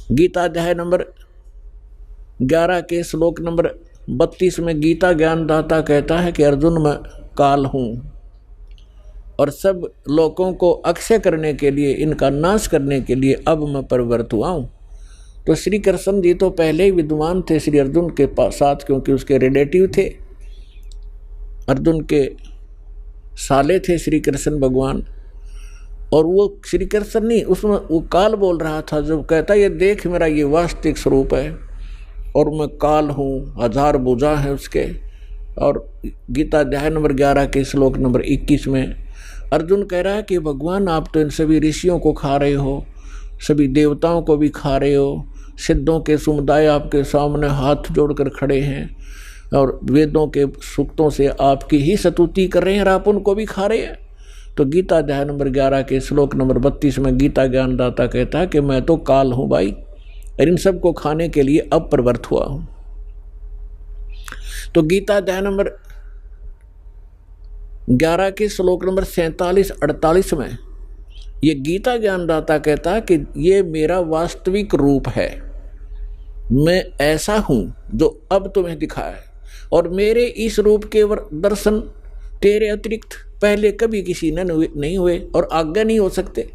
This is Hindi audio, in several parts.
गीता अध्याय नंबर 11 के श्लोक नंबर 32 में गीता ज्ञानदाता कहता है कि अर्जुन मैं काल हूँ और सब लोगों को अक्षय करने के लिए, इनका नाश करने के लिए अब मैं परिवर्त हुआ हूँ। तो श्री कृष्ण जी तो पहले ही विद्वान थे श्री अर्जुन के साथ, क्योंकि उसके रिलेटिव थे, अर्जुन के साले थे श्री कृष्ण भगवान। और वो श्री कृष्ण नहीं, उसमें वो काल बोल रहा था जब कहता ये देख मेरा ये वास्तविक स्वरूप है और मैं काल हूँ, 1000 भुजा है उसके। और गीता अध्याय नंबर 11 के श्लोक नंबर 21 में अर्जुन कह रहा है कि भगवान आप तो इन सभी ऋषियों को खा रहे हो, सभी देवताओं को भी खा रहे हो, सिद्धों के समुदाय आपके सामने हाथ जोड़कर खड़े हैं और वेदों के सूक्तों से आपकी ही स्तुति कर रहे हैं और आप उनको भी खा रहे हैं। तो गीता अध्याय नंबर 11 के श्लोक नंबर 32 में गीता ज्ञानदाता कहता है कि मैं तो काल हूँ भाई, और इन सब को खाने के लिए अब प्रवृत्त हुआ हूँ। तो गीता अध्याय नंबर 11 के श्लोक नंबर 47-48 में ये गीता ज्ञानदाता कहता है कि ये मेरा वास्तविक रूप है, मैं ऐसा हूँ जो अब तुम्हें दिखा है, और मेरे इस रूप के दर्शन तेरे अतिरिक्त पहले कभी किसी ने नहीं हुए और आगे नहीं हो सकते।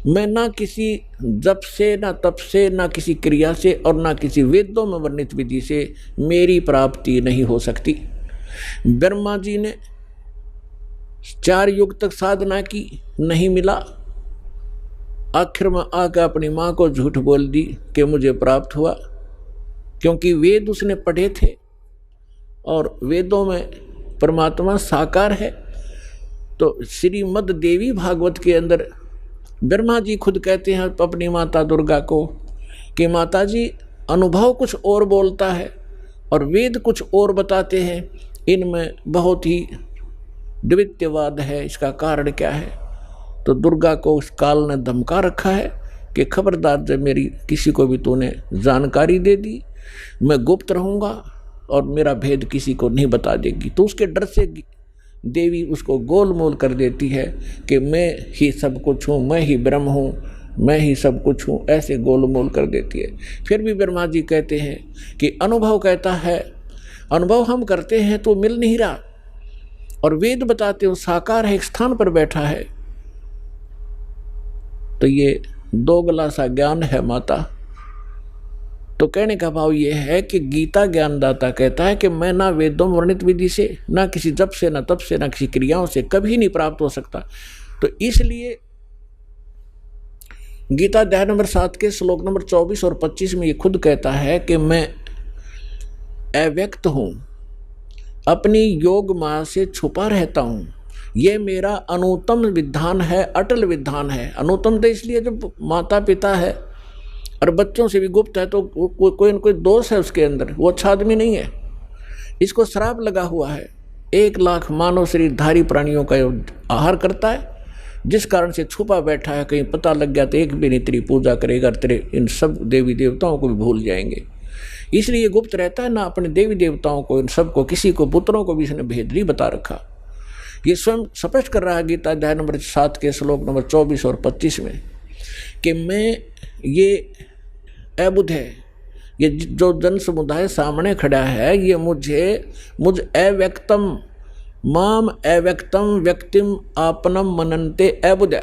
मैं ना किसी जप से, ना तप से, ना किसी क्रिया से और ना किसी वेदों में वर्णित विधि से मेरी प्राप्ति नहीं हो सकती। ब्रह्मा जी ने 4 युग तक साधना की, नहीं मिला। आखिर में आकर अपनी माँ को झूठ बोल दी कि मुझे प्राप्त हुआ, क्योंकि वेद उसने पढ़े थे और वेदों में परमात्मा साकार है। तो श्रीमद् देवी भागवत के अंदर ब्रह्मा जी खुद कहते हैं अपनी माता दुर्गा को कि माता जी अनुभव कुछ और बोलता है और वेद कुछ और बताते हैं, इनमें बहुत ही द्वितीयवाद है, इसका कारण क्या है। तो दुर्गा को उस काल ने धमका रखा है कि खबरदार जब मेरी किसी को भी तूने जानकारी दे दी, मैं गुप्त रहूँगा और मेरा भेद किसी को नहीं बता देगी। तो उसके डर से देवी उसको गोलमोल कर देती है कि मैं ही सब कुछ हूँ, मैं ही ब्रह्म हूँ, मैं ही सब कुछ हूँ, ऐसे गोलमोल कर देती है। फिर भी ब्रह्मा जी कहते हैं कि अनुभव कहता है, अनुभव हम करते हैं तो मिल नहीं रहा, और वेद बताते हो साकार है, एक स्थान पर बैठा है। तो ये दोगला सा ज्ञान है माता। तो कहने का भाव ये है कि गीता ज्ञानदाता कहता है कि मैं ना वेदों में वर्णित विधि से, ना किसी जप से, ना तप से, ना किसी क्रियाओं से कभी नहीं प्राप्त हो सकता। तो इसलिए गीता अध्याय नंबर 7 के श्लोक नंबर 24 और 25 में ये खुद कहता है कि मैं अव्यक्त हूँ, अपनी योग माया से छुपा रहता हूँ। ये मेरा अनुत्तम विधान है, अटल विधान है। अनुत्तम तो इसलिए जब माता पिता है और बच्चों से भी गुप्त है तो कोई न कोई दोष है उसके अंदर, वो अच्छा आदमी नहीं है। इसको श्राप लगा हुआ है, 1 लाख मानव शरीरधारी प्राणियों का आहार करता है, जिस कारण से छुपा बैठा है। कहीं पता लग गया तो एक भी नहीं तेरी पूजा करेगा, तेरे इन सब देवी देवताओं को भी भूल जाएंगे। इसलिए गुप्त रहता है, ना अपने देवी देवताओं को, इन सबको, किसी को, पुत्रों को भी इसने भेद नहीं बता रखा। ये स्वयं स्पष्ट कर रहा है गीता अध्याय नंबर 7 के श्लोक नंबर 24 और 25 में कि मैं ये अबुध है, ये जो जन समुदाय सामने खड़ा है, ये मुझ अव्यक्तम माम अव्यक्तम व्यक्तिम आपनम मनन्ते अबुध।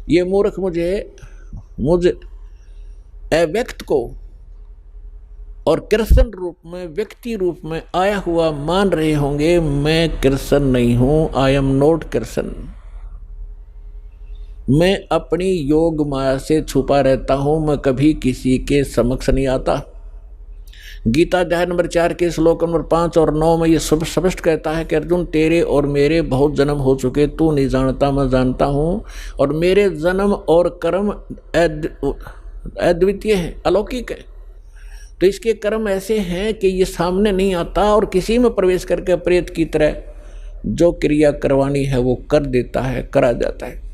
ये मूर्ख मुझ अव्यक्त को और कृष्ण रूप में, व्यक्ति रूप में आया हुआ मान रहे होंगे। मैं कृष्ण नहीं हूँ, आई एम नॉट कृष्ण। मैं अपनी योग माया से छुपा रहता हूँ, मैं कभी किसी के समक्ष नहीं आता। गीता अध्याय नंबर 4 के श्लोक नंबर 5 और 9 में ये सब स्पष्ट कहता है कि अर्जुन तेरे और मेरे बहुत जन्म हो चुके, तू नहीं जानता, मैं जानता हूँ, और मेरे जन्म और कर्म अद्वितीय है, अलौकिक है। तो इसके कर्म ऐसे हैं कि ये सामने नहीं आता और किसी में प्रवेश करके प्रेत की तरह जो क्रिया करवानी है वो कर देता है, करा जाता है।